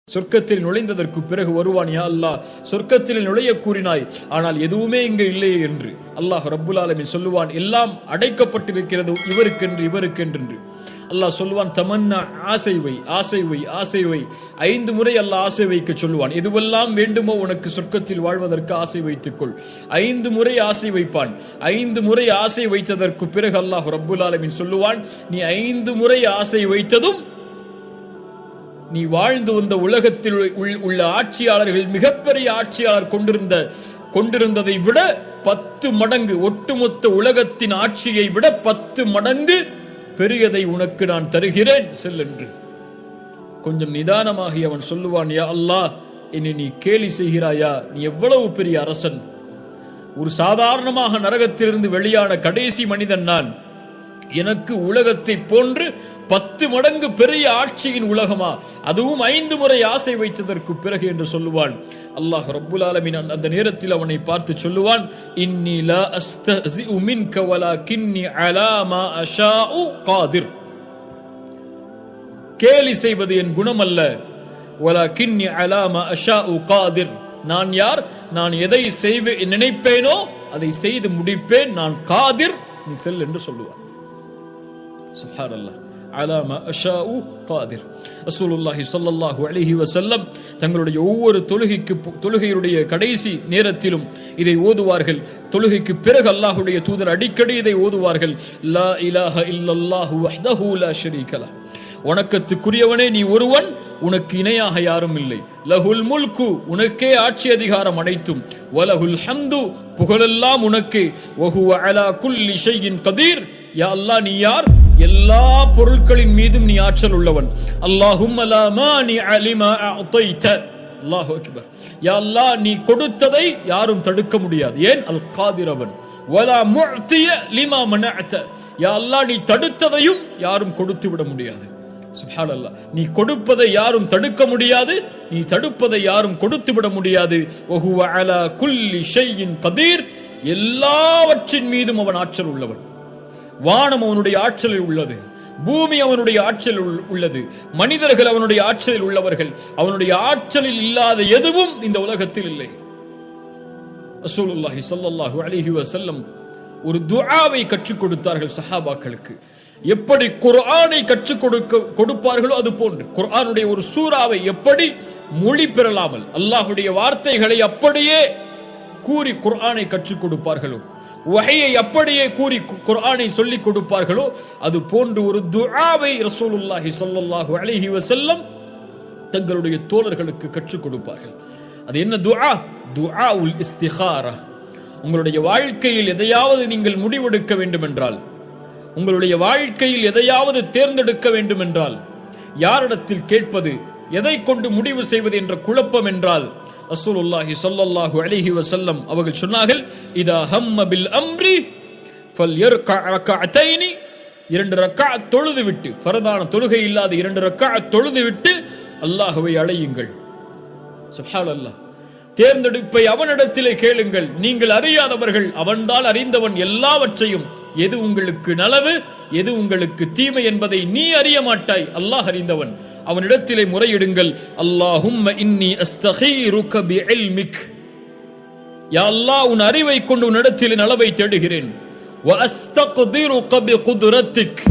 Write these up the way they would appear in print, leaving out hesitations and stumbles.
சொர்க்கத்தில் நுழைந்ததற்கு பிறகு வருவான். யா அல்லாஹ், சொர்க்கத்தில் நுழைய கூறினாய், ஆனால் எதுவுமே இங்கு இல்லையே என்று அல்லாஹ் ரப்புல் ஆலமீன் சொல்லுவான், எல்லாம் அடைக்கப்பட்டிருக்கிறது இவருக்கென்று. அல்லாஹ் சொல்லுவான், தமன்னா, ஆசை வை, ஆசை வை, ஆசை வை. 5 முறை அல்லாஹ் ஆசை வைக்க சொல்லுவான். எதுவெல்லாம் வேண்டுமோ உனக்கு சொர்க்கத்தில் வாழ்வதற்கு ஆசை வைத்துக்கொள். 5 முறை ஆசை வைப்பான். 5 முறை ஆசை வைத்ததற்கு பிறகு அல்லாஹ் ரப்புல் ஆலமீன் சொல்லுவான், நீ 5 முறை ஆசை வைத்ததும் நீ வாழ்ந்து வந்த உலகத்தில் உள்ள ஆட்சியாளர்கள் மிகப்பெரிய ஆட்சியாளர் கொண்டிருந்ததை விட 10 மடங்கு, ஒட்டுமொத்த உலகத்தின் ஆட்சியை விட 10 மடங்கு பெரியதை உனக்கு நான் தருகிறேன் செல் என்று. கொஞ்சம் நிதானமாகி அவன் சொல்லுவான், யா அல்லாஹ், என்னை நீ கேலி செய்கிறாயா? நீ எவ்வளவு பெரிய அரசன்! ஒரு சாதாரணமாக நரகத்திலிருந்து வெளியான கடைசி மனிதன் நான். எனக்கு உலகத்தை போன்று 10 மடங்கு பெரிய ஆட்சியின் உலகமா? அதுவும் 5 முறை ஆசை வைத்ததற்கு பிறகு என்று சொல்லுவான். அல்லாஹ் ரப்புல் ஆலமீன் அந்த நேரத்தில் அவனை பார்த்து சொல்லுவான், இன்னி லா அஸ்தஹ்ஸிஉ மின்க வலாகின்னி அலா மா அஷாஉ காதிர். கேலி செய்வது என் குணம் அல்ல. வலாகின்னி அலா மா அஷாஉ காதிர். நான் யார்? நான் எதை நினைப்பேனோ அதை செய்து முடிப்பேன். நான் காதிர். நீ செல் என்று சொல்லுவான். சுப்ஹானல்லாஹ். அலா மா அஷாஉ காதிர். ரசூலுல்லாஹி ஸல்லல்லாஹு அலைஹி வஸல்லம் தங்களுடைய ஒவ்வொரு தொழுகையுடைய கடைசி நேரத்திலும் இதை ஓதுவார்கள். தொழுகைக்கு பிறகு அல்லாஹ்வுடைய தூதர் அடிக்கடி இதை ஓதுவார்கள். லா இலாஹ இல்லல்லாஹு வஹ்தஹு லா ஷரீக லஹ். வணக்கத்துக்குரியவனே நீ ஒருவன், உனக்கு இணையாக யாரும் இல்லை. லஹுல் முல்கு, உனக்கே ஆட்சி அதிகாரம் அனைத்தும். வலஹுல் ஹம்து, புகழெல்லாம் உனக்கே. வஹுவ அலா குல்லி ஷைஇன் கதீர். யா அல்லாஹ், நீ யார்? எல்லா பொருட்களின் மீதும் நீ ஆற்றல் உள்ளவன். அல்லாஹும்ம லா மானிஅ லிமா அஅதைத. அல்லாஹு அக்பர். யா அல்லாஹ், நீ கொடுத்ததை யாரும் தடுக்க முடியாது. ஏன்? அல் காதிர் அவன். வலா முஅதிய லிமா மனஅத. யா அல்லாஹ், நீ தடுத்ததையும் யாரும் கொடுத்து விட முடியாது. சுப்ஹானல்லாஹ். நீ கொடுப்பதை யாரும் தடுக்க முடியாது, நீ தடுப்பதை யாரும் கொடுத்து விட முடியாது. வஹுவ அலா குல்லி ஷைஇன் கதீர். எல்லாவற்றின் மீதும் அவன் ஆற்றல் உள்ளவன். வானம் அவனுடைய ஆற்றலில் உள்ளது, பூமி அவனுடைய ஆற்றலில் உள்ளது, மனிதர்கள் அவனுடைய ஆற்றலில் உள்ளவர்கள். அவனுடைய ஆற்றலில் இல்லாத எதுவும் இந்த உலகத்தில் இல்லை. ரசூலுல்லாஹி ஸல்லல்லாஹு அலைஹி வஸல்லம் ஒரு துஆவை கற்றுக் கொடுத்தார்கள் சஹாபாக்களுக்கு. எப்படி குர்ஆனை கற்றுக் கொடுப்பார்களோ அது போன்று குர்ஆனுடைய ஒரு சூறாவை எப்படி மொழி பெறலாமல் அல்லாஹ்வுடைய வார்த்தைகளை அப்படியே கூறி குர்ஆனை கற்றுக் கொடுப்பார்களோ, வஹையை அப்படியே கூறி குர்ஆனை சொல்லிக் கொடுப்பார்களோ, அது போன்று ஒரு துஆவை ரசூலுல்லாஹி ஸல்லல்லாஹு அலைஹி வஸல்லம் தங்களுடைய தோழர்களுக்கு கற்றுக் கொடுப்பார்கள். அது என்ன துஆ? துஆஉல் இஸ்திகாரா. உங்களுடைய வாழ்க்கையில் எதையாவது நீங்கள் முடிவெடுக்க வேண்டும் என்றால், உங்களுடைய வாழ்க்கையில் எதையாவது தேர்ந்தெடுக்க வேண்டும் என்றால், யாரிடத்தில் கேட்பது, எதை கொண்டு முடிவு செய்வது என்ற குழப்பம் என்றால், ரசூலுல்லாஹி ஸல்லல்லாஹு அலைஹி வஸல்லம் அவர்கள் சொன்னார்கள், இதா ஹம்ம பில் அம்ரி ஃபல்யர்கஅ ரக்அத்தைனி. 2 ரக்அத் தொழுதுவிட்டு, ஃபர்தான தொழுகை இல்லாத 2 ரக்அத் தொழுதுவிட்டு அல்லாஹ்வை அழையுங்கள். சுப்ஹானல்லாஹ். தேர்ந்தெடுப்பை அவனிடத்திலே கேளுங்கள். நீங்கள் அறியாதவர்கள், அவன்தான் அறிந்தவன் எல்லாவற்றையும். எது உங்களுக்கு நலவு, எது உங்களுக்கு தீமை என்பதை நீ அறிய மாட்டாய், அல்லாஹ் அறிந்தவன். அவனிடத்திலே முறையிடுங்கள். அல்லாஹும்ம இன்னி அஸ்தகீருக பிஇல்மிக். யா அல்லாஹ், உன் அறிவை கொண்டு உன்னிடத்திலே நலவை தேடுகிறேன். வ அஸ்தக்திருக பிகுத்ரத்திக்.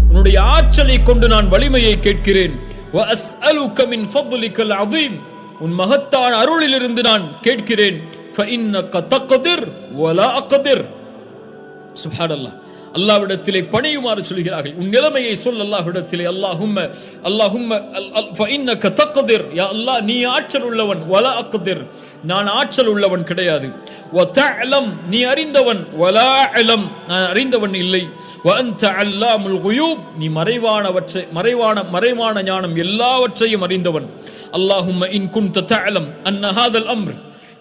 உன்னுடைய ஆற்றலை கொண்டு நான் வலிமையை கேட்கிறேன். வ அஸ்அலுக மின் ஃபضلிகல் அஸீம். உன் மகத்தான அருளிலிருந்து நான் கேட்கிறேன். ஃபஇன்னக தக்திர் வ லா அக்திர். சுப்ஹானல்லாஹ். அல்லாஹ்விடத்திலே பணியுமாறு சொல்கிறார்கள். உன் நிலைமையை சொல் அல்லாஹ்விடத்திலே. அல்லாஹும்ம ஃபஇன்னக தக்திர். யா அல்லாஹ், நீ ஆற்றல் உள்ளவன். வலா அக்திர், நான் ஆற்றல் உள்ளவன் கிடையாது. வ தஅலம், நீ அறிந்தவன். வலா அலம், நான் அறிந்தவன் இல்லை. வ அன்த அல்லாமுல் குயூப், நீ மறைவான ஞானம் எல்லாவற்றையும் அறிந்தவன். அல்லாஹும்ம இன் குன்த தஅலம் அன்ன ஹாதல் அம்ர்.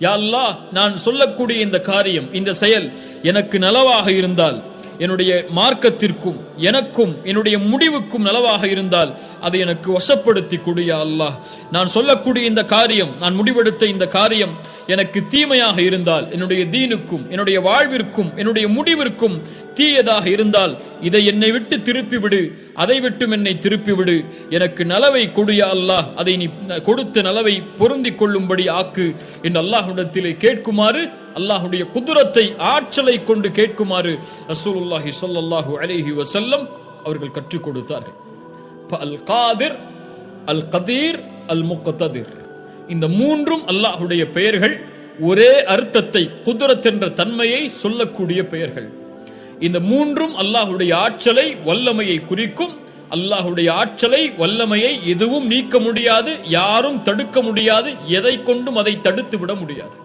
யா அல்லாஹ், நான் சொல்லக்கூடிய இந்த காரியம், இந்த செயல் எனக்கு நலவாக இருந்தால், என்னுடைய மார்க்கத்திற்கும் எனக்கும் என்னுடைய முடிவுக்கும் நலவாக இருந்தால் அதை எனக்கு வசப்படுத்தி கொடு யா அல்லாஹ். நான் சொல்லக்கூடிய இந்த காரியம், நான் முடிவெடுத்த இந்த காரியம் எனக்கு தீமையாக இருந்தால், என்னுடைய தீனுக்கும் என்னுடைய வாழ்விற்கும் என்னுடைய முடிவிற்கும் தீயதாக இருந்தால் இதை என்னை விட்டு திருப்பி விடு, அதை விட்டும் என்னை திருப்பி விடு. எனக்கு நலவை கொடு யா அல்லாஹ், அதை நீ கொடுத்த நலவை பொருந்திக் கொள்ளும்படி ஆக்கு என்று அல்லாஹ்விடத்திலே கேட்குமாறு, அல்லாஹ்வுடைய குதுரத்தை ஆற்றலை கொண்டு கேட்குமாறு ரசூலுல்லாஹி ஸல்லல்லாஹு அலைஹி வஸல்லம் அவர்கள் கற்றுக் கொடுத்தார்கள். அல் காதிர், அல் கதீர், அல் முக்ததிர், இந்த மூன்றும் அல்லாஹ்வுடைய பெயர்கள். ஒரே அர்த்தத்தை, குதுரத் என்ற தன்மையை சொல்லக்கூடிய பெயர்கள். இந்த மூன்றும் அல்லாஹ்வுடைய ஆற்றலை வல்லமையை குறிக்கும். அல்லாஹ்வுடைய ஆற்றலை வல்லமையை எதுவும் நீக்க முடியாது, யாரும் தடுக்க முடியாது, எதை கொண்டும் அதை தடுத்து விட முடியாது.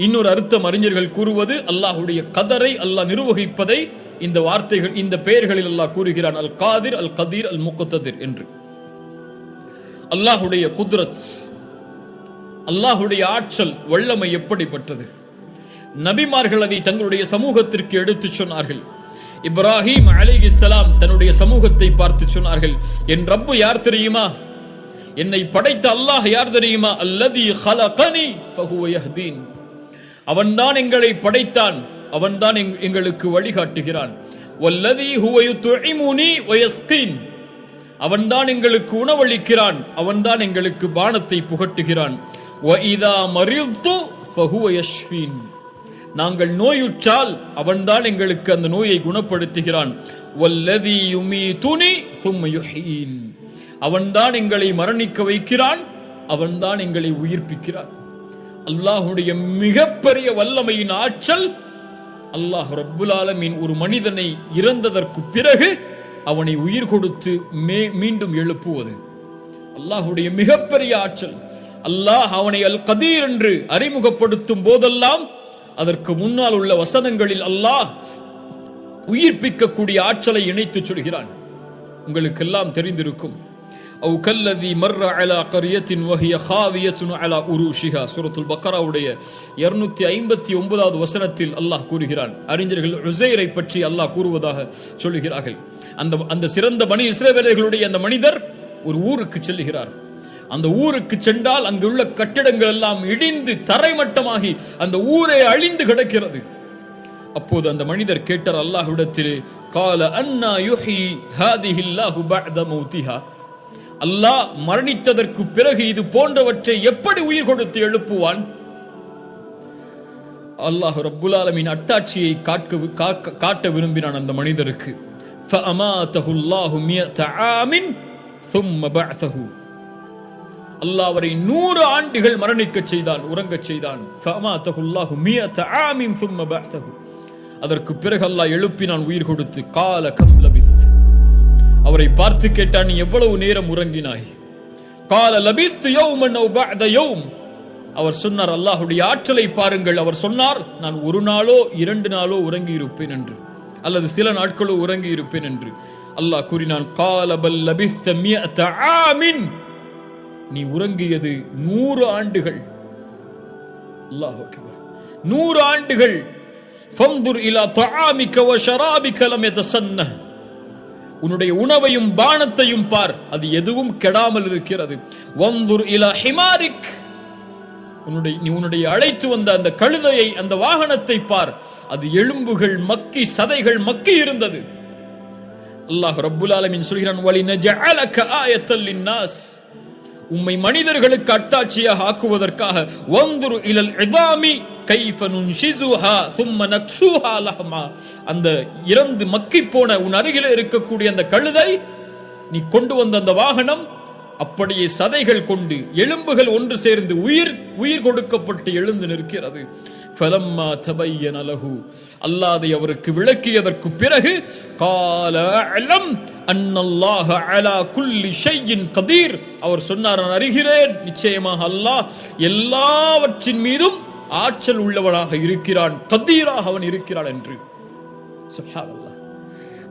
இன்னொரு அர்த்தம் அறிஞர்கள் கூறுவது, அல்லாஹ்வுடைய கதரை அல்லாஹ் நிர்வகிப்பதை இந்த வார்த்தைகள், இந்த பெயர்களில் அல்லாஹ் கூறுகிறான். அல் காதிர், அல் கதீர், அல் முக்ததிர் என்று. அல்லாஹ்வுடைய குத்ரத், அல்லாஹ்வுடைய ஆற்றல், வல்லமை எப்படிப்பட்டது? நபிமார்கள் அதை தங்களுடைய சமூகத்திற்கு எடுத்து சொன்னார்கள். இப்ராஹிம் அலைஹிஸ்ஸலாம் தன்னுடைய சமூகத்தை பார்த்து சொன்னார்கள், என் ரப்பு யார் தெரியுமா? என்னை படைத்த அல்லாஹ் யார் தெரியுமா? அல்லதி ஹலகனி ஃபஹுவ யஹ்தீன், அவன்தான் எங்களை படைத்தான், அவன்தான் எங்களுக்கு வழிகாட்டுகிறான். வல்லதி ஹுவ யுத்இமுனி வ யஸ்கீன், அவன்தான் எங்களுக்கு உணவளிக்கிறான், அவன்தான் எங்களுக்கு பானத்தை புகட்டுகிறான். வ இதா மரிது ஃபஹுவ யஷ்ஃபீன், நாங்கள் நோயுற்றால் அவன்தான் எங்களுக்கு அந்த நோயை குணப்படுத்துகிறான். வல்லதி யுமீதுனி சும்ம யுஹீன், அவன்தான் எங்களை மரணிக்க வைக்கிறான், அவன்தான் எங்களை உயிர்ப்பிக்கிறான். அல்லாஹ்வுடைய மிகப்பெரிய வல்லமையின் ஆற்றல், அல்லாஹ் ரப்புல் ஆலமீன் ஒரு மனிதனை இறந்ததற்கு பிறகு அவனை உயிர் கொடுத்து மீண்டும் எழுப்புவது அல்லாஹ்வுடைய மிகப்பெரிய ஆற்றல். அல்லாஹ் அவனை அல் கதீர் என்று அறிமுகப்படுத்தும் போதெல்லாம் அதற்கு முன்னால் உள்ள வசனங்களில் அல்லாஹ் உயிர்ப்பிக்கக்கூடிய ஆற்றலை இணைத்து சொல்கிறான். உங்களுக்கெல்லாம் தெரிந்திருக்கும், அவு கல்லதி மர்ர அலா கரியத்தின் வஹிய ஹாவியத்துன் அலா உருஷிஹா, சூரத்துல் பக்கராவுடைய 259வது வசனத்தில் அல்லாஹ் கூறுகிறான். அறிஞர்கள் உஸைரை பற்றி அல்லாஹ் கூறுவதாக சொல்லுகிறார்கள். அந்த சிறந்த பனி இஸ்ரவேலர்களுடைய அந்த மனிதர் ஒரு ஊருக்கு செல்லுகிறார். அந்த ஊருக்கு சென்றால் அங்குள்ள கட்டிடங்கள் எல்லாம் இடிந்து தரைமட்டமாகி அந்த ஊரே அழிந்து கிடக்கிறது. அப்போது அந்த மனிதர் கேட்டார் அல்லாஹ்விடத்திலே, கால அன்னா யுஹி ஹாதிஹில்லாஹு பஅத மௌதிஹா, அல்லாஹ் மரணித்ததற்கு பிறகு இது போன்றவற்றை எப்படி உயிர் கொடுத்து எழுப்புவான்? அல்லாஹ் ரப்புல் ஆலமீன் அத்தாட்சியை காட்ட விரும்பினான் அந்த மனிதருக்கு. ஃபஅமாதஹு அல்லாஹு மியத ஆமின் ثم بعثه, அல்லாஹ் அவரை 100 ஆண்டுகள் மரணிக்க செய்தான், உறங்கச் செய்தான். ஃபஅமாதஹு அல்லாஹு மியத ஆமின் ثم بعثه, அதற்கு பிறகு அல்லாஹ் எழுப்பினான் உயிர் கொடுத்து. கால கம் லபித், அவரை பார்த்து கேட்டான், நீ எவ்வளவு நேரம் உறங்கினாய்? கால லபித் யௌமன் அவ் பஅத யௌம், அவர் சொன்னார், அல்லாஹ்வுடைய ஆற்றலை பாருங்கள். அவர் சொன்னார், நான் 1 நாளோ 2 நாளோ உறங்கி இருப்பேன் என்று, அல்லது சில நாட்களோ உறங்கி இருப்பேன் என்று. அல்லாஹ் கூறினான், கால பல் லபிஸ்த மியத ஆமின், நீ உறங்கியது 100 ஆண்டுகள். அல்லாஹ் அக்பர், 100 ஆண்டுகள். ஃபன்துர் இலா தஆமிக வ ஷராபிக லம் யதஸன்னஹ், உன்னுடைய உணவையும் பானத்தையும் பார், அது எதுவும் கெடாமல் இருக்கிறது. வன்துர் இலா ஹிமாரிக், உன்னுடைய அழைத்து வந்த அந்த கழுதையை, அந்த வாகனத்தை பார், அது எலும்புகள் மக்கி சதைகள் மக்கி இருந்தது. அல்லாஹ் ரப்புல் ஆலமீன் சொல்கிறான், வலினஜஅலக ஆயத்தல் லின்னாஸ், உம்மை மனிதர்களுக்கு அத்தாட்சியாக ஆக்குவதற்காக. வன்துர் இலல் இதாமி கைஃப நுன்ஷிஸுஹா ثم நக்ஸுஹா லஹமா, அந்த இறந்து மக்கி போன உன் அருகிலே இருக்கக்கூடிய அந்த கழுதை, நீ கொண்டு வந்த அந்த வாகனம் அப்படியே சதைகள் கொண்டு எலும்புகள் ஒன்று சேர்ந்து உயிர் கொடுக்கப்பட்டு எழுந்து நிற்கிறது. ஃபலம்மா தபய்யன லஹு, அல்லாஹ் அதை அவருக்கு விளக்கியதற்கு பிறகு, கால அலம் அன்னல்லாஹ அலா குல்லி ஷைஇன் கதீர், அவர் சொன்னார், நான் அறிகிறேன், நிச்சயமாக அல்லாஹ் எல்லாவற்றின் மீதும் ஆற்றல் உள்ளவனாக இருக்கிறான், கதீராக அவன் இருக்கிறான் என்று. சுப்ஹானல்லாஹ்.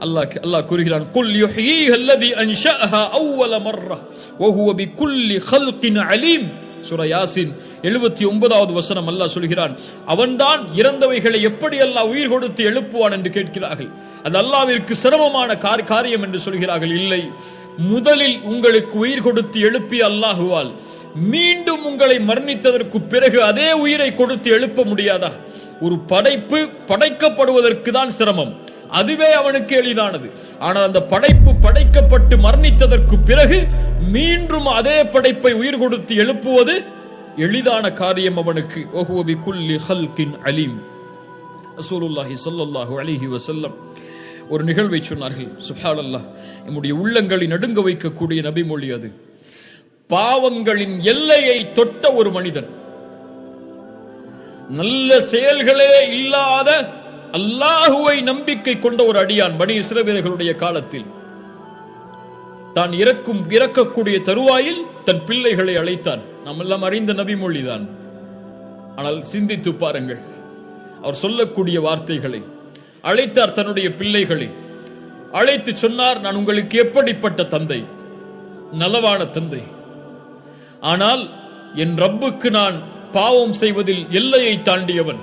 அல்லாஹ் கூறுகிறான், குல் யுஹ்யீஹா அல்லதி அன்ஷஅஹா அவ்வல மர்ரா வ ஹுவ பிகுல்லி ஹல்கின் அலீம். சூரா யாசின் 79வது வசனம் அல்லாஹ் சொல்கிறான், அவன்தான் இறந்தவைகளை எப்படி அல்லாஹ் உயிர் கொடுத்து எழுப்புவான் என்று கேட்கிறார்கள். அது அல்லாஹ்விற்கு சிரமமான காரியம் என்று சொல்கிறார்கள். இல்லை, முதலில் உங்களுக்கு உயிர் கொடுத்து எழுப்பிய அல்லாஹுவால் மீண்டும் உங்களை மரணித்ததற்கு பிறகு அதே உயிரை கொடுத்து எழுப்ப முடியாதா? ஒரு படைப்பு படைக்கப்படுவதற்கு தான் சிரமம், அதுவே அவனுக்கு எளிதானது. ஆனால் அந்த படைப்பு படைக்கப்பட்டு மரணித்ததற்கு பிறகு மீண்டும் அதே படைப்பை உயிர் கொடுத்து எழுப்புவது எளிதான காரியம் அவனுக்கு. வஹுவ பிகுல்லி ஹல்கின் அலீம். ரசூலுல்லாஹி ஸல்லல்லாஹு அலைஹி வஸல்லம் ஒரு நிகழ்வை சொன்னார்கள். சுப்ஹானல்லாஹ், நம்முடைய உள்ளங்களை நடுங்க வைக்கக்கூடிய நபிமொழி அது. பாவங்களின் எல்லையை தொட்ட ஒரு மனிதன், நல்ல செயல்களே இல்லாத அல்லாஹுவை நம்பிக்கை கொண்ட ஒரு அடியான், பனி இஸ்ரவேலர்களுடைய காலத்தில் தான் இறக்கக்கூடிய தருவாயில் தன் பிள்ளைகளை அழைத்தான். நாம் எல்லாம் அறிந்த நபிமொழிதான். ஆனால் சிந்தித்து பாருங்கள், அவர் சொல்லக்கூடிய வார்த்தைகளை. அழைத்தார் தன்னுடைய பிள்ளைகளை அழைத்து சொன்னார், நான் உங்களுக்கு எப்படிப்பட்ட தந்தை, நலவான தந்தை. ஆனால் என் ரப்புக்கு நான் பாவம் செய்வதில் எல்லையை தாண்டியவன்.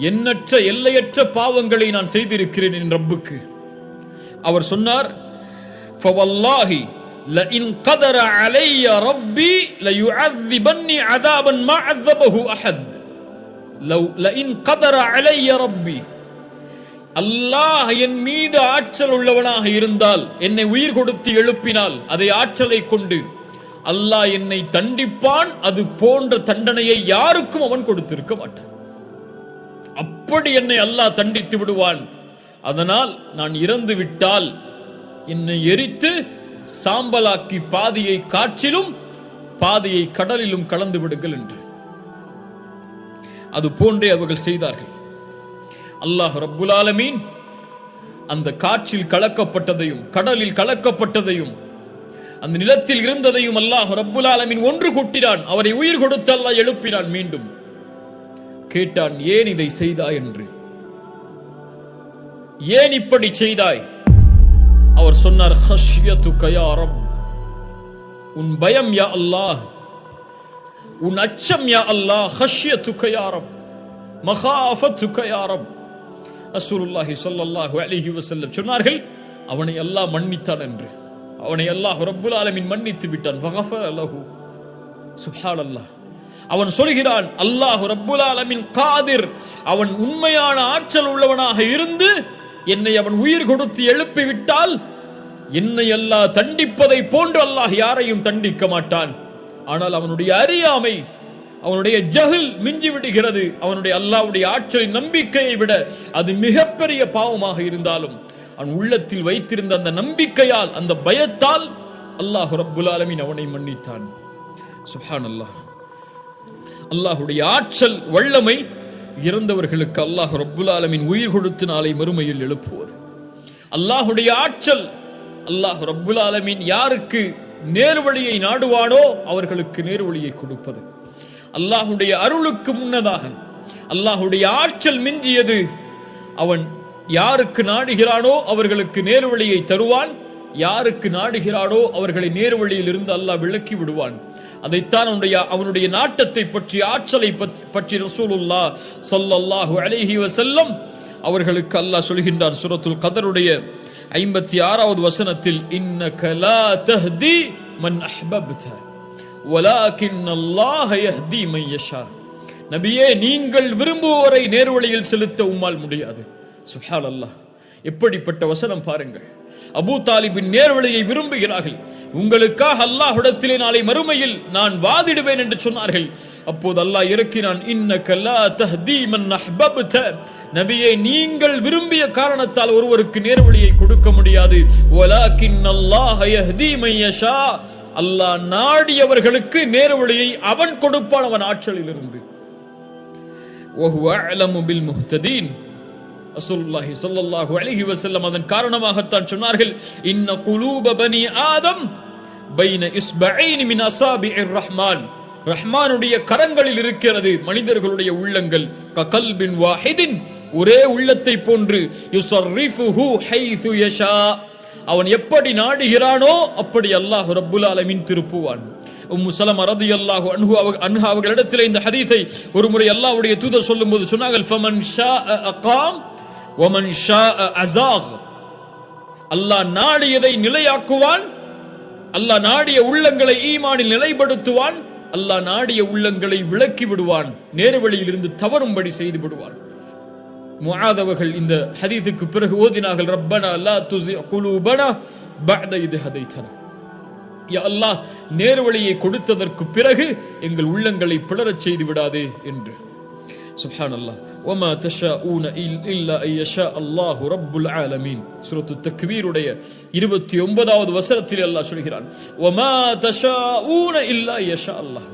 எண்ணற்ற எல்லையற்ற பாவங்களை நான் செய்திருக்கிறேன் என் ரப்புக்கு. அவர் சொன்னார், ஃபவல்லாஹி லஇன் கதர அலைய ரப்பி லயுஅذிபன்னி அஸாபன் மா அஸபஹு அஹத். லஇன் கதர அலைய ரப்பி, அல்லாஹ் என் மீது ஆற்றல் உள்ளவனாக இருந்தால், என்னை உயிர் கொடுத்து எழுப்பினால், அதை ஆற்றலை கொண்டு அல்லாஹ் என்னை தண்டிப்பான். அது போன்ற தண்டனையை யாருக்கும் அவன் கொடுத்திருக்க மாட்டான். அப்படி என்னை அல்லாஹ் தண்டித்து விடுவான். அதனால் நான் இறந்து விட்டால் என்னை எரித்து சாம்பலாக்கி பாதியை காற்றிலும் பாதியை கடலிலும் கலந்து விடுங்கள் என்று. அது போன்றே அவர்கள் செய்தார்கள். அல்லாஹ் ரப்புல் ஆலமீன் அந்த காற்றில் கலக்கப்பட்டதையும் கடலில் கலக்கப்பட்டதையும் அந்த நிலத்தில் இருந்ததையும் அல்லாஹ் ரப்புல் ஆலமீன் ஒன்று கூட்டினான். அவரை உயிர் கொடுத்து அல்லாஹ் எழுப்பினான். மீண்டும் கேட்டான், ஏன் இதை செய்தாய் என்று, ஏன் இப்படி செய்தாய்? அவர் சொன்னார், ஹஷ்யதுக யா ரப், உன் பயம் யா அல்லாஹ், உன் அச்சம் யா அல்லாஹ். ஹஷ்யதுக யா ரப், மகாஃபதுக யா ரப். ரசூலுல்லாஹி ஸல்லல்லாஹு அலைஹி வஸல்லம் சொன்னார்கள், அவனை அல்லாஹ் மன்னித்தான் என்று. அவனை அல்லாஹ் ரப்புல் ஆலமீன் மன்னித்து விட்டான். ஃபகஃபர லஹு. சுப்ஹானல்லாஹ். அவன் சொல்கிறான், அல்லாஹ் ரப்புல் ஆலமீன் காதிர், அவன் உண்மையான ஆற்றல் உள்ளவனாக இருந்து என்னை அவன் உயிர் கொடுத்து எழுப்பி விட்டால் என்னை அல்லாஹ் தண்டிப்பதை போன்று அல்லாஹ் யாரையும் தண்டிக்க மாட்டான். ஆனால் அவனுடைய அறியாமை, அவனுடைய ஜஹல் மிஞ்சி விடுகிறது. அவனுடைய அல்லாஹ்வுடைய ஆற்றலின் நம்பிக்கையை விட அது மிகப்பெரிய பாவமாக இருந்தாலும் அவன் உள்ளத்தில் வைத்திருந்த அந்த நம்பிக்கையால், அந்த பயத்தால் அல்லாஹ் ரப்புல் ஆலமீன் அவனை மன்னித்தான். சுப்ஹானல்லாஹ். அல்லாஹ்வுடைய ஆற்றல் வல்லமை இறந்தவர்களுக்கு அல்லாஹ் ரப்புல் ஆலமீன் உயிர் கொடுத்து நாளை மறுமையில் எழுப்புவது. அல்லாஹ்வுடைய ஆற்றல், அல்லாஹ் ரப்புல் ஆலமீன் யாருக்கு நேர்வழியை நாடுவானோ அவர்களுக்கு நேர்வழியை கொடுப்பது. அல்லாஹ்வுடைய அருளுக்கு முன்னதாக அல்லாஹ்வுடைய ஆற்றல் மிஞ்சியது. அவன் யாருக்கு நாடுகிறானோ அவர்களுக்கு நேர்வழியை தருவான், யாருக்கு நாடுகிறானோ அவர்களை நேர்வழியில் இருந்து அல்லாஹ் விலக்கி விடுவான். அதைத்தான் அவனுடைய நாட்டத்தை பற்றி, ஆற்றலை பற்றி ரசூலுல்லாஹ் ஸல்லல்லாஹு அலைஹி வஸல்லம் அவர்களுக்கு அல்லாஹ் சொல்கின்றார் சூரத்துல் கதருடைய 56வது வசனத்தில், இன்னக லா தஹ்தி மன் அஹ்பப்த வலாகின்னல்லாஹ யஹ்தி மன் யஷா. நபியே, நீங்கள் விரும்புவோரை நேர்வழியில் செலுத்த உம்மால் முடியாது. சுப்ஹானல்லாஹ். எப்படிப்பட்ட வசனம் பாருங்கள். அபூ தாலிபின் நேர்வழியை விரும்புகிறார்கள். உங்களுக்காக அல்லாஹ்விடத்திலே நாளை மறுமையில் நான் வாதிடுவேன் என்று சொன்னார்கள். அப்போது அல்லாஹ் இறக்கினான், இன்னக லா தஹ்தி மன் அஹ்பப்த. நபியே, நீங்கள் விரும்பிய காரணத்தால் ஒருவருக்கு நேர்வழியை கொடுக்க முடியாது. வலாகின்னல்லாஹ யஹ்தி மன் யஷா. அல்லாஹ் நாடியவர்களுக்கு நேர்வழியை அவன் கொடுப்பான், அவன் ஆற்றலில் இருந்து. வஹுவ அஅலமு பில் முஹ்ததீன். ரசூலுல்லாஹி ஸல்லல்லாஹு அலைஹி வஸல்லம் அதன் காரணமாகத்தான் சொன்னார்கள், இன்ன குலூப பனி ஆதம் பைன இஸ்பஐன் மின் அஸாபிஇர் ரஹ்மான். ரஹ்மானுடைய கரங்களில் இருக்கிறது மனிதர்களுடைய உள்ளங்கள். கல்பின் வாஹிதின், ஒரே உள்ளத்தை போன்று. யுஸர்ரிஃபுஹு ஹைது யஷா, அவன் எப்படி நாடுகிறானோ அப்படி அல்லாஹ் ரப்புல் ஆலமீன் திருப்புவான். உம்மு சலமா ரலியல்லாஹு அன்ஹா அவர்களிடத்தில் இந்த ஹதீஸை ஒரு முறை அல்லாஹ்வுடைய தூதர் சொல்லும்போது சொன்னார்கள், ஃபமன் ஷாஅ அகாம் வமன் ஷாஅ அஸாக். அல்லாஹ் நாடியதை நிலையாக்குவான், அல்லாஹ் நாடிய உள்ளங்களை ஈமானில் நிலைப்படுத்துவான், அல்லாஹ் நாடிய உள்ளங்களை விலக்கி விடுவான், நேர்வழியில் இருந்து தவறும்படி செய்து விடுவான். முஆத் அவர்கள் இந்த ஹதீஸுக்கு பிறகு ஓதினார்கள், ரப்பனா லா துஸி குலூபனா பஅத இத் ஹதைதனா. யா அல்லாஹ், நேர்வழியை கொடுத்ததற்கு பிறகு எங்கள் உள்ளங்களை பிளறச் செய்து விடாதே என்று. சுப்ஹானல்லாஹ். வமா தஷாஊன இல்லா ஐயஷா அல்லாஹு ரப்புல் ஆலமீன். சூரத்து தக்வீருடைய 29வது வசனத்தில் அல்லாஹ் சொல்கிறான், வமா தஷாஊன இல்லா ஐயஷா அல்லாஹ்.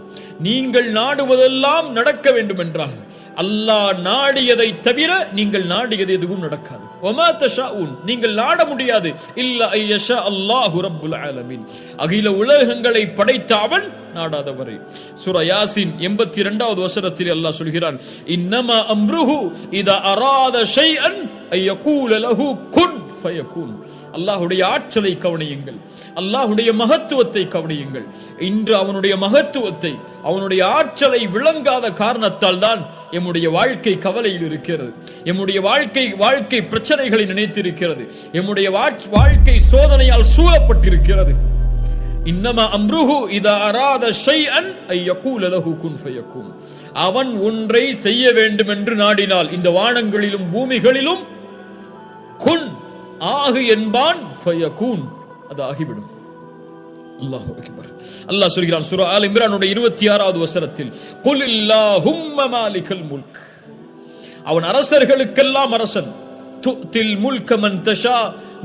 நீங்கள் நாடுவதெல்லாம் நடக்க வேண்டும் என்றால் அல்லாஹ் நாடியதை தவிர நீங்கள் நாடியது எதுவும் நடக்காது. வமா தஷாஊன், நீங்கள் நாட முடியாது, இல்லா ஐயஷா அல்லாஹு ரப்புல் ஆலமீன். அகில உலகங்களை படைத்த அவன் நாடாதவரை. சூரா யாசின் 82வது வசனத்தில் அல்லாஹ் சொல்கிறான், இன்னமா அம்ருஹு இதா அராத ஷைஅன் அய்யகூல லஹு குன் ஃபயகூன். அல்லாஹ்வுடைய ஆற்றலை கவனியுங்கள், அல்லாஹ்வுடைய மகத்துவத்தை கவனியுங்கள். இன்று அவனுடைய மகத்துவத்தை, அவனுடைய ஆற்றலை விளங்காத காரணத்தால் தான் எம்முடைய வாழ்க்கை கவலையில் இருக்கிறது, எம்முடைய வாழ்க்கை பிரச்சனைகளை நினைத்திருக்கிறது, எம்முடைய வாழ்க்கை சோதனையால் சூழப்பட்டிருக்கிறது. இன்னமா அம்ருஹு இதா அராத ஷைஅன் அய்யகூல லஹு குன் ஃபயகூன். அவன் ஒன்றை செய்ய வேண்டும் என்று நாடினால் இந்த வானங்களிலும் பூமிகளிலும் குன் ஆகு என்பான், ஃபயகூன் அது ஆகிவிடும். அல்லாஹு அக்பர். அல்லாஹ் சொல்கிறான் சூரா ஆல் இம்ரானுடைய 26வது வசனத்தில், குல் இல்லாஹும்ம மாலிகல் முல்க். அவன் அரசர்களுக்கெல்லாம் அரசன். துத்தில் முல்க மன் தஷா,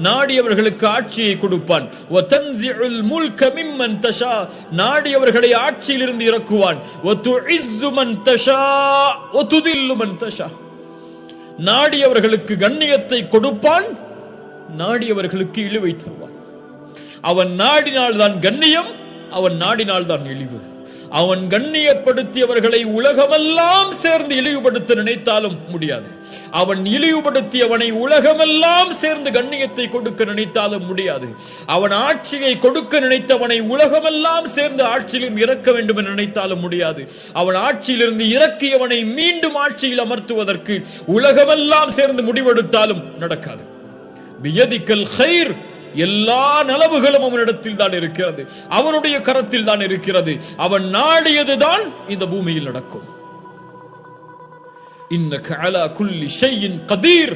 நாடியவர்களுக்கு ஆட்சியை கொடுப்பான். வ தன்ஸிஉல் முல்க மிம்மன் தஷா, நாடியவர்களை ஆட்சியிலிருந்து இறக்குவான். வ துஇஸ்ஸு மன் தஷா வ துதில்லு மன் தஷா, நாடியவர்களுக்கு கண்ணியத்தை கொடுப்பான், நாடியவர்களுக்கு இழிவை தருவான். அவன் நாடினால் தான் கண்ணியம், அவன் நாடினால் தான் இழிவு. அவன் கண்ணியப்படுத்தியவர்களை உலகமெல்லாம் சேர்ந்து இழிவுபடுத்த நினைத்தாலும் முடியாது. அவன் இழிவுபடுத்தியவனை உலகமெல்லாம் சேர்ந்து கண்ணியத்தை கொடுக்க நினைத்தாலும் முடியாது. அவன் ஆட்சியை கொடுக்க நினைத்தவனை உலகமெல்லாம் சேர்ந்து ஆட்சியிலிருந்து இறக்க வேண்டும் என்று நினைத்தாலும் முடியாது. அவன் ஆட்சியிலிருந்து இறக்கியவனை மீண்டும் ஆட்சியில் அமர்த்துவதற்கு உலகமெல்லாம் சேர்ந்து முடிவெடுத்தாலும் நடக்காது. பியதிக்கல் கைர், எல்லா நலவுகளும் அவனிடத்தில் தான் இருக்கிறது, அவனுடைய கரத்தில் தான் இருக்கிறது. அவன் நாடியதுதான் இந்த பூமியில் நடக்கும். இன்னக அலா குல்லி ஷைஇன் கதீர்.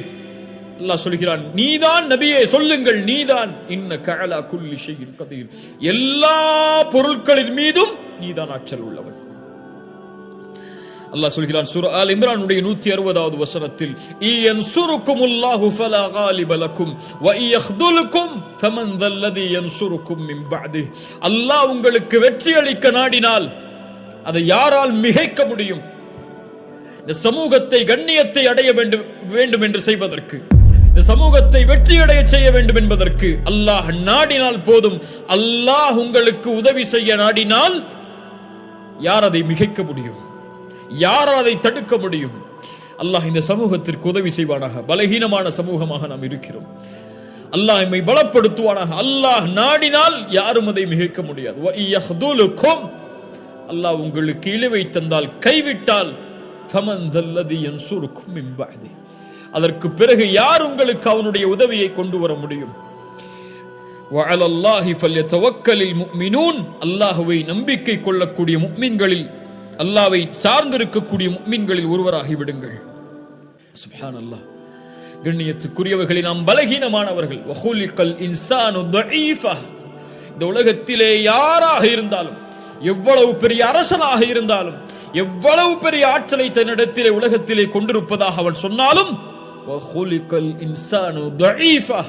அல்லாஹ் சொல்கிறான், நீதான் நபியே, சொல்லுங்கள் நீதான். இன்னக அலா குல்லி ஷைஇன் கதீர், எல்லா பொருட்களின் மீதும் நீதான் ஆற்றல் உள்ளவன். அல்லாஹ் சொல்கிறான் சூரா ஆல் இம்ரானுடைய 160வது வசனத்தில், இயன்சுருக்குமுல்லாஹு ஃபலா காலிப லக்கும் வ இயக்துலுக்கும் ஃபமன் தல்லதி யன்சுருக்கும் மின் பஅதிஹ். அல்லாஹ் உங்களுக்கு வெற்றி அளிக்க நாடினால் அதை யாரால் மிகைக்க முடியும்? இந்த சமூகத்தை கண்ணியத்தை அடைய வேண்டும் என்று செய்வதற்கு, இந்த சமூகத்தை வெற்றியடைய செய்ய வேண்டும் என்பதற்கு அல்லாஹ் நாடினால் போதும். அல்லாஹ் உங்களுக்கு உதவி செய்ய நாடினால் யார் அதை மிகைக்க முடியும்? யாரால் அதை தடுக்க முடியும்? அல்லாஹ் இந்த சமூகத்திற்கு உதவி செய்வானாக. பலகீனமான சமூகமாக நாம் இருக்கிறோம். அல்லாஹ் நம்மை பலப்படுத்துவானாக. அல்லாஹ் நாடினால் யாரும் அதை மிகைக்க முடியாது. வ இயக்துலுக்கும், அல்லாஹ் உங்களுக்கு இழிவை தந்தால், கைவிட்டால், ஃபமன் தல்லதி யன்சுருக்கும் மின் பஅதிஹ், அதற்கு பிறகு யார் உங்களுக்கு அவனுடைய உதவியை கொண்டு வர முடியும்? வ அலல்லாஹி ஃபல்யதவக்கலில் முஃமினூன், அல்லாஹ்வை நம்பிக்கை கொள்ளக்கூடிய முஃமின்களில், அல்லாஹ்வை சார்ந்திருக்கக்கூடிய முஃமின்களில் ஒருவராகி விடுங்கள். சுப்ஹானல்லாஹ். கண்ணியத்துக்குரியவர்களை, நாம் பலகீனமானவர்கள். வஹுலிகல் இன்சானு தஈஃபா. இந்த உலகத்திலே யாராக இருந்தாலும், எவ்வளவு பெரிய அரசனாக இருந்தாலும், எவ்வளவு பெரிய ஆற்றலை தன்னிடத்திலே உலகத்திலே கொண்டிருப்பதாக அவன் சொன்னாலும், வஹுலிகல் இன்சானு தஈஃபா,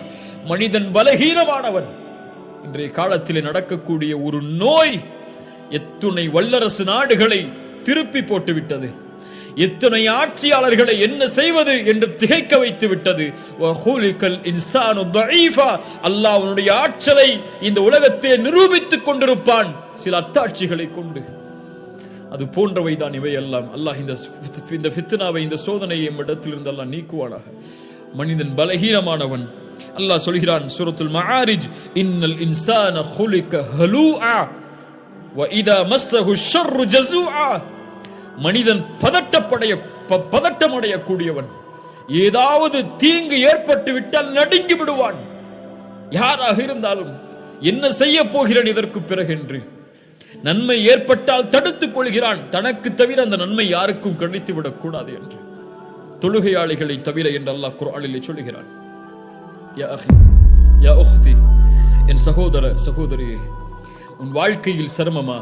மனிதன் பலகீனமானவன். இன்றைய காலத்திலே நடக்கக்கூடிய ஒரு நோய் எத்துணை வல்லரசு நாடுகளை திருப்பி போட்டு விட்டது. எத்தனை ஆட்சியாளர்களை என்ன செய்வது என்று திகைக்க வைத்து விட்டது. வஹுலிகல் இன்சானு தஈஃபா, அல்லாஹ் அவனுடைய ஆற்றலை இந்த உலகத்திலே நிரூபித்துக் கொண்டிருப்பான் சில அத்தாட்சிகளை கொண்டு. அது போன்றவைதான் இவை எல்லாம். அல்லாஹ் இந்த ஃபித்னாவை, இந்த சோதனையை இடத்திலிருந்து அல்லாஹ் நீக்குவானாக. மனிதன் பலகீனமானவன். அல்லாஹ் சொல்கிறான் சூரத்துல் மஆரிஜ், இன்னல் இன்சான குலிக ஹலூஆ வ இதா மஸ்ஸஹு ஷர்ரு ஜஸூஆ. மனிதன் பதட்டமடையக்கூடியவன். ஏதாவது தீங்கு ஏற்பட்டு விட்டால் நடுங்கி விடுவான். யாராக இருந்தாலும், என்ன செய்ய போகிறேன் இதற்கு பிறகு என்று. நன்மை ஏற்பட்டால் தடுத்துக் கொள்கிறான், தனக்கு தவிர அந்த நன்மை யாருக்கும் கிடைத்து விடக்கூடாது என்று. தொழுகையாளிகளை தவிர என்று அல்லாஹ் குர்ஆனிலே சொல்கிறான். யா அஹி யா உக்தி, என் சகோதர சகோதரியே, உன் வாழ்க்கையில் சிரமமா,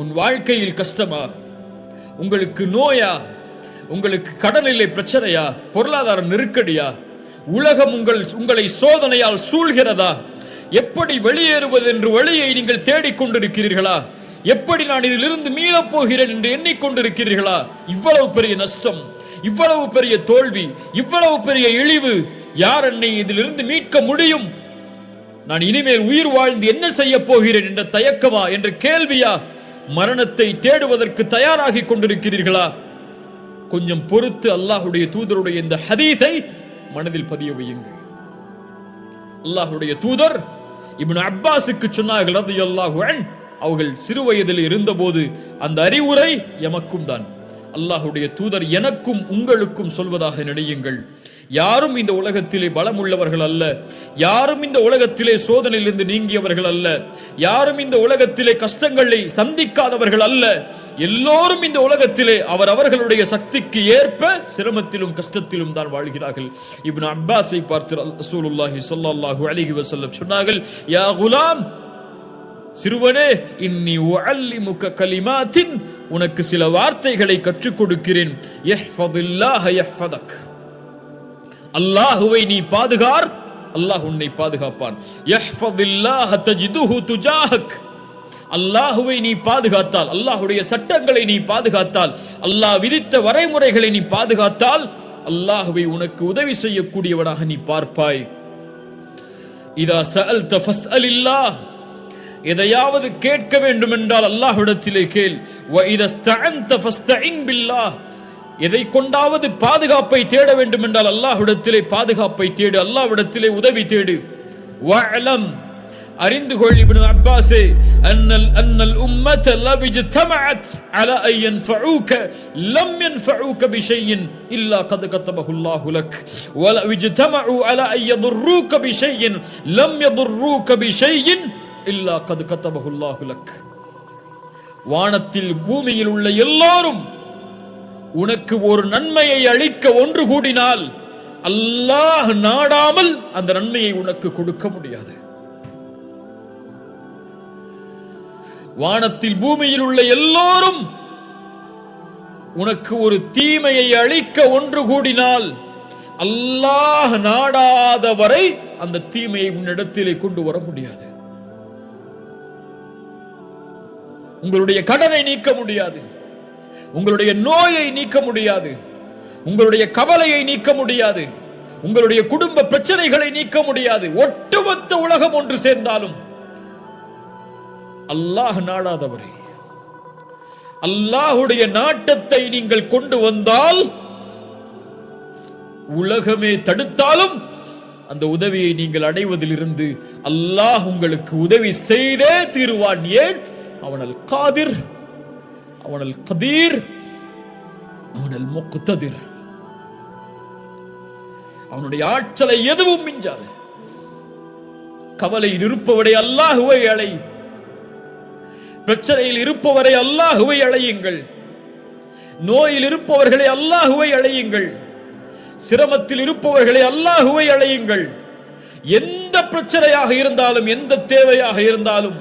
உன் வாழ்க்கையில் கஷ்டமா, உங்களுக்கு நோயா, உங்களுக்கு கடனிலே பிரச்சனையா, பொருளாதார நெருக்கடியா, உலகம் உங்களை சோதனையால் சூழ்கிறதா, எப்படி வெளியேறுவது என்று வழியை நீங்கள் தேடிக்கொண்டிருக்கிறீர்களா, எப்படி நான் இதிலிருந்து மீளப் போகிறேன் என்று எண்ணிக்கொண்டிருக்கிறீர்களா? இவ்வளவு பெரிய நஷ்டம், இவ்வளவு பெரிய தோல்வி, இவ்வளவு பெரிய இழிவு, யார் என்னை இதிலிருந்து மீட்க முடியும்? நான் இனிமேல் உயிர் வாழ்ந்து என்ன செய்ய போகிறேன் என்ற தயக்கமா, என்ற கேள்வியா? மரணத்தை தேடுவதற்கு தயாராகி கொண்டிருக்கிறீர்களா? கொஞ்சம் பொறுத்து அல்லாஹ்வுடைய தூதருடைய இந்த ஹதீஸை மனதில் பதிய வையுங்கள். அல்லாஹ்வுடைய தூதர் இப்னு அப்பாஸுக்கு சொன்னார்கள் ரலியல்லாஹு அன்ஹு, அவர்கள் சிறு வயதில் இருந்தபோது அந்த அறிவுரை எமக்கும் தான். அல்லாஹ்வுடைய தூதர் எனக்கும் உங்களுக்கும் சொல்வதாக நினையுங்கள், யாரும் இந்த உலகத்திலே பலம் உள்ளவர்கள் அல்ல, யாரும் இந்த உலகத்திலே சோதனையிலிருந்து நீங்கியவர்கள் அல்ல, யாரும் இந்த உலகத்திலே கஷ்டங்களை சந்திக்காதவர்கள் அல்ல. எல்லோரும் இந்த உலகத்திலே அவர்களுடைய சக்திக்கு ஏற்ப சிரமத்திலும் கஷ்டத்திலும் தான் வாழ்கிறார்கள். இப்னு அப்பாஸை பார்த்து ரசூலுல்லாஹி ஸல்லல்லாஹு அலைஹி வஸல்லம் சொன்னார்கள், யா குலாம், சிறுவனே, இன்னி உஅல்லிமுக கலிமாத்தின், உனக்கு சில வார்த்தைகளை கற்றுக் கொடுக்கிறேன். யஹ்ஃபதில்லாஹ யஹ்ஃபதக், அல்லாஹுவை நீ பாதுகார், அல்லாஹ் உன்னை பாதுகாப்பான். யஹ்ஃபதில்லாஹ தஜிதுஹு துஜாஹக், அல்லாஹுவை நீ பாதுகாத்தால், அல்லாஹ்வுடைய சட்டங்களை நீ பாதுகாத்தால், அல்லாஹ் விதித்த வரைமுறைகளை நீ பாதுகாத்தால், அல்லாஹுவை உனக்கு உதவி செய்யக்கூடியவனாக நீ பார்ப்பாய். இதா சஅல்த ஃபஸ்அலில்லாஹ், எதையாவது கேட்க வேண்டும் என்றால் அல்லாஹ்விடத்திலே கேள். வ இதா ஸ்தஅன்த ஃபஸ்தஇன் பில்லாஹ், எதை கொண்டாவது பாதுகாப்பை தேட வேண்டும் என்றால் அல்லாஹ்விடத்திலே பாதுகாப்பை தேடு, அல்லாஹ்விடத்திலே உதவி தேடு. வஅலம், அறிந்து கொள் இப்னு அப்பாஸே, அன்னல் உம்மத லபிஜ்தமஅத் அலா அன் யன்ஃபஊக லம் யன்ஃபஊக பிஷைஇன் இல்லா கத் கதபஹு அல்லாஹு லக் வ லபிஜ்தமஉ அலா அன் யதுர்ரூக பிஷைஇன் லம் யதுர்ரூக பிஷைஇன் இல்லா கத் கதபஹு அல்லாஹு லக். வானத்தில் பூமியில் உள்ள எல்லாரும் உனக்கு ஒரு நன்மையை அளிக்க ஒன்று கூடினால் அல்லாஹ் நாடாமல் அந்த நன்மையை உனக்கு கொடுக்க முடியாது. வானத்தில் பூமியில் உள்ள எல்லோரும் உனக்கு ஒரு தீமையை அளிக்க ஒன்று கூடினால் அல்லாஹ் நாடாத வரை அந்த தீமையை உன்னிடத்திலே கொண்டு வர முடியாது. உங்களுடைய கடனை நீக்க முடியாது, உங்களுடைய நோயை நீக்க முடியாது, உங்களுடைய கவலையை நீக்க முடியாது, உங்களுடைய குடும்ப பிரச்சனைகளை நீக்க முடியாது. ஒட்டுமொத்த உலகம் ஒன்று சேர்ந்தாலும் அல்லாஹ் நாடாதவரை, அல்லாஹுடைய நாட்டத்தை நீங்கள் கொண்டு வந்தால், உலகமே தடுத்தாலும் அந்த உதவியை நீங்கள் அடைவதிலிருந்து அல்லாஹ் உங்களுக்கு உதவி செய்தே தீருவான். ஏன்? அவனல் காதிர், அவனல் கதீர், அவனல் முக்ததிர். அவனுடைய ஆற்றலை எதுவும் மிஞ்சாது. கவலையில் இருப்பவரை அல்லாஹுவை அழை, பிரச்சனையில் இருப்பவரை அல்லாஹுவை அழையுங்கள், நோயில் இருப்பவர்களை அல்லாஹுவை அழையுங்கள், சிரமத்தில் இருப்பவர்களை அல்லாஹுவை அழையுங்கள். எந்த பிரச்சனையாக இருந்தாலும், எந்த தேவையாக இருந்தாலும்,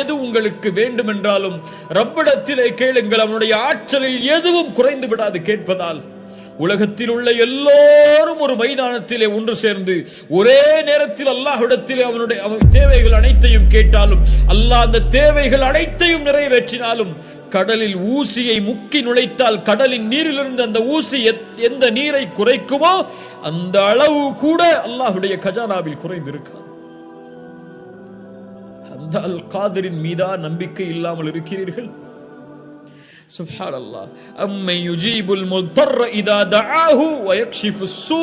எது உங்களுக்கு வேண்டும் என்றாலும் ரப்பிடத்திலே கேளுங்கள். அவனுடைய ஆற்றலில் எதுவும் குறைந்து விடாது கேட்பதால். உலகத்தில் உள்ள எல்லோரும் ஒரு மைதானத்திலே ஒன்று சேர்ந்து ஒரே நேரத்தில் அல்லாஹ்விடத்திலே அவனுடைய தேவைகள் அனைத்தையும் கேட்டாலும், அல்லாஹ் அந்த தேவைகள் அனைத்தையும் நிறைவேற்றினாலும், கடலில் ஊசியை முக்கி நுழைத்தால் கடலின் நீரிலிருந்து அந்த ஊசி எந்த நீரை குறைக்குமோ அந்த அளவு கூட அல்லாஹ்வுடைய கஜானாவில் குறைந்திருக்காது. அந்த அல் காதிரின் மீதா நம்பிக்கை இல்லாமல் இருக்கிறீர்கள்? சுப்ஹானல்லாஹ். அம்மை யுஜீபுல் முத்தர்ர இதா தஆஹு வ யக்ஷிஃபுஸ் ஸூ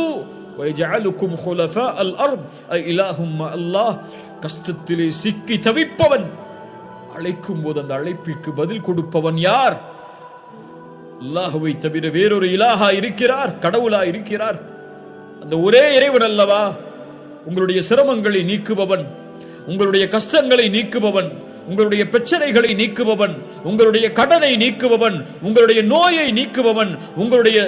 வ யஜஅலுக்கும் குலஃபாஅல் அர்த் ஐ இலாஹும் அல்லாஹ். கஷ்டத்திலே சிக்கி தவிப்பவன் அழைக்கும் போது அந்த அழைப்பிற்கு பதில் கொடுப்பவன் யார்? அல்லாஹ்வை தவிர வேறொரு இலாஹா இருக்கிறார்? கடவுளா இருக்கிறார்? அந்த ஒரே இறைவன் அல்லவா உங்களுடைய சிரமங்களை நீக்குபவன், உங்களுடைய கஷ்டங்களை நீக்குபவன், உங்களுடைய பிரச்சனைகளை நீக்குபவன், உங்களுடைய கடனை நீக்குபவன், உங்களுடைய நோயை நீக்குபவன், உங்களுடைய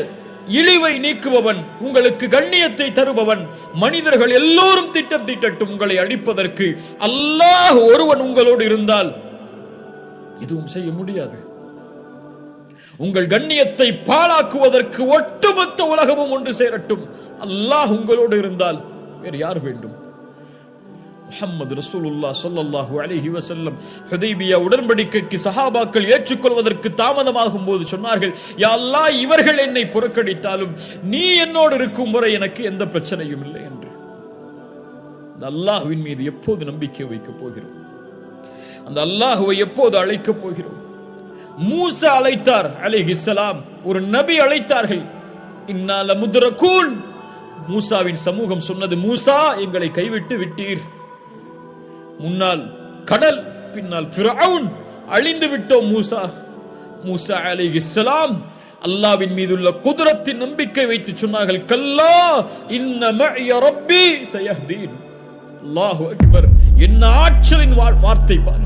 இழிவை நீக்குபவன், உங்களுக்கு கண்ணியத்தை தருபவன். மனிதர்கள் எல்லோரும் திட்டம் தீட்டட்டும் உங்களை அழிப்பதற்கு, அல்லாஹ் ஒருவன் உங்களோடு இருந்தால் எதுவும் செய்ய முடியாது. உங்கள் கண்ணியத்தை பாழாக்குவதற்கு ஒட்டுமொத்த உலகமும் ஒன்று சேரட்டும், அல்லாஹ் உங்களோடு இருந்தால் வேறு யார் வேண்டும்? முஹம்மது ரசூலுல்லாஹ் ஸல்லல்லாஹு அலைஹி வஸல்லம் ஹுதைபியா உடன்படிக்கைக்கு சஹாபாக்கள் ஏற்றுக்கொள்வதற்கு தாமதமாகும் போது சொன்னார்கள், யா அல்லாஹ், இவர்கள் என்னை புறக்கணித்தாலும் நீ என்னோடு இருக்கும் வரை எனக்கு எந்த பிரச்சனையும் இல்லை என்று. அந்த அல்லாஹ்வின் மீது எப்போது நம்பிக்கை வைக்கப் போகிறோம்? அந்த அல்லாஹ்வை எப்போது அழைக்கப் போகிறோம்? மூசா அழைத்தார் அலைஹிஸ்ஸலாம், ஒரு நபி அழைத்தார்கள். இன்னா லமுத்ரகூன். மூசாவின் சமூகம் சொன்னது, மூசா, எங்களை கைவிட்டு விட்டீர். முன்னால் கடல், பின்னால் ஃபிரௌன், அழிந்து விட்டோம் மூசா. மூசா அலைஹிஸ்ஸலாம் அல்லாஹ்வின் மீதுள்ள குத்ரத்தின் நம்பிக்கை வைத்து சொன்னார்கள், கல்லா இன்ன மஇய ரப்பி சயஹ்தீன். அல்லாஹு அக்பர். என்ன ஆற்றலின் வார்த்தை பாருங்கள்.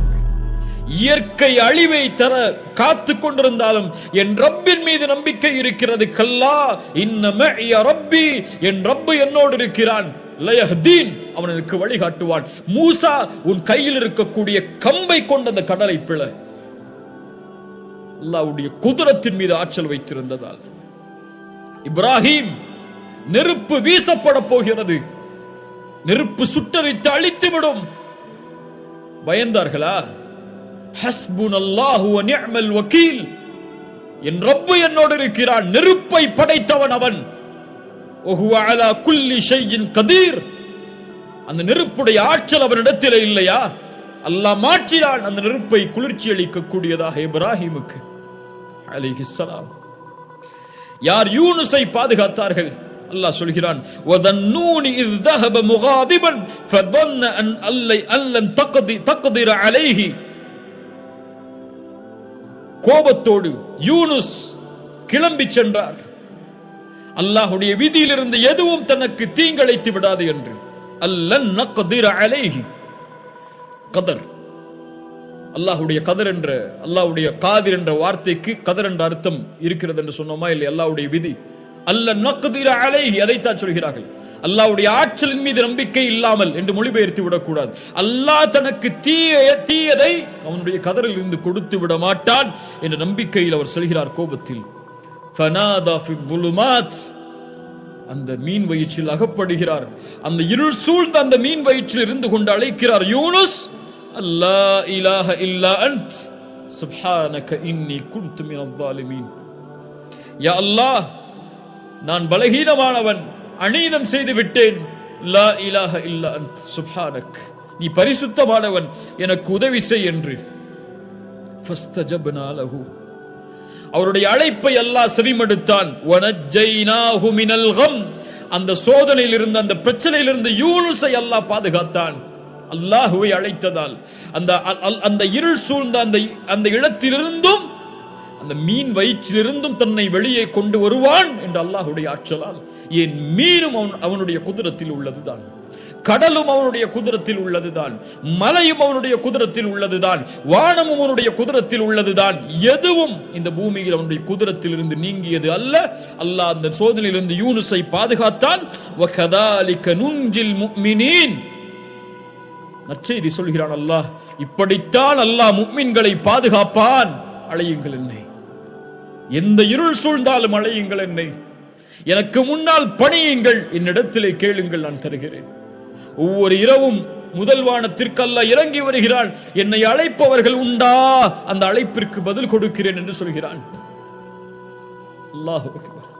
இயற்கை அழிவை தர காத்து கொண்டிருந்தாலும் என் ரப்பின் மீது நம்பிக்கை இருக்கிறது. கல்லா இன்ன மஇய ரப்பி, என் ரப்பு என்னோடு இருக்கிறான். லயஹ்தீன், அவன் எனக்கு வழிகாட்டுவான். மூசா, உன் கையில் இருக்கக்கூடிய கம்பை கொண்ட அந்த கடலை பிள. அல்லாஹ்வுடைய குத்ரத்தின் மீது ஆற்றல் வைத்திருந்ததால். இப்ராஹிம், நெருப்பு வீசப்பட போகிறது, நெருப்பு சுட்டரித்து அழித்துவிடும். பயந்தார்களா? ஹஸ்புனல்லாஹு வ நிஅமல் வகீல், என் ரப்பு என்னோடு இருக்கிறான், நெருப்பை படைத்தவன் அவன். வஹுவ அலா குல்லி ஷைஇன் கதீர், அந்த நெருப்புடைய ஆற்றல் அவனிடத்தில் இல்லையா? அல்லாஹ் மாற்றினான் அந்த நெருப்பை குளிர்ச்சி அளிக்கக்கூடியதாக இப்ராஹிமுக்கு அலைஹிஸ்ஸலாம். யார் யூனுஸை பாதுகாத்தார்கள்? அல்லாஹ் சொல்கிறான், வதன்னூனி இஸ் ذهب مغاضبا فظن ان لن تقدر عليه. கோபத்தோடு யூனுஸ் கிளம்பி சென்றார். அல்லாஹ்வுடைய விதியிலிருந்து எதுவும் தனக்கு தீங்கிழைத்து விடாது என்று. அல்லன் நக்திர அலைஹி. கதர், அல்லாஹ்வுடைய கதர் என்ற, அல்லாஹ்வுடைய காதிர் என்ற வார்த்தைக்கு கதர் என்ற அர்த்தம் இருக்கிறது என்று சொன்னோமா இல்லை? அல்லாஹ்வுடைய விதி. அல்லன் நக்திர அலைஹி, அதைத்தான் சொல்கிறார்கள். அல்லாஹ்வுடைய ஆற்றலின் மீது நம்பிக்கை இல்லாமல் என்று மொழிபெயர்த்து விடக்கூடாது. அல்லாஹ் தனக்கு தீயதை அவனுடைய கதரில் இருந்து கொடுத்து விட மாட்டான் என்ற நம்பிக்கையில் அவர் சொல்கிறார் கோபத்தில். ஃபனாதா ஃபி ظுலுமாத், அந்த மீன் வயிற்றில் அகப்படுகிறார். அந்த இருள் சூழ்ந்த அந்த மீன் வயிற்றில் இருந்து கொண்டு அழைக்கிறார், யூனுஸ், அல்லா இலாஹ இல்லா அன்த் சுப்ஹானக இன்னி குன்து மினல் ஸாலிமீன். யா அல்லாஹ், நான் பலகீனமானவன், அநீதம் செய்து விட்டேன். லா இலாஹ இல்லா அன்த் சுப்ஹானக், நீ பரிசுத்தமானவன், எனக்கு உதவி செய் என்று. ஃபஸ்தஜப்னா லஹு, அவருடைய அழைப்பை அல்லாஹ் செவிமடுத்தான். வனஜ்ஜைனாஹு மினல் கம், அந்த சோதனையில் இருந்து, அந்த பிரச்சனையில் இருந்து யூனுஸை அல்லாஹ் பாதுகாத்தான். அல்லாஹ்வை அழைத்ததால் அந்த இருள் சூழ்ந்த அந்த இடத்திலிருந்தும், அந்த மீன் வயிற்றிலிருந்தும் தன்னை வெளியே கொண்டு வருவான் என்று அல்லாஹ்வுடைய ஆற்றலால். ஏன் மீனும் அவனுடைய குதிரத்தில் உள்ளதுதான், கடலும் அவனுடைய குதிரத்தில் உள்ளதுதான், மலையும் அவனுடைய குதிரத்தில் உள்ளதுதான், வானமும் அவனுடைய குதிரத்தில் உள்ளதுதான். எதுவும் இந்த பூமியில் அவனுடைய குதிரத்தில் இருந்து நீங்கியது அல்ல. அல்லாஹ் அந்த சோதனையிலிருந்து யூனுஸை பாதுகாத்தான். வகதாலிக நுன்ஜில் முஃமினீன், நற்செய்தி சொல்கிறான் அல்லாஹ், இப்படித்தான் அல்லாஹ் முஃமின்களை பாதுகாப்பான். அழையுங்கள் என்னை, எந்த இருள் சூழ்ந்தாலும் அழையுங்கள் என்னை, எனக்கு முன்னால் பணியுங்கள், என்னிடத்திலே கேளுங்கள், நான் தருகிறேன். ஒவ்வொரு இரவும் முதல் வானத்திற்கு அல்லாஹ் இறங்கி வருகிறான். என்னை அழைப்பவர்கள் உண்டா, அந்த அழைப்பிற்கு பதில் கொடுக்கிறேன் என்று சொல்கிறான். அல்லாஹு அக்பர்.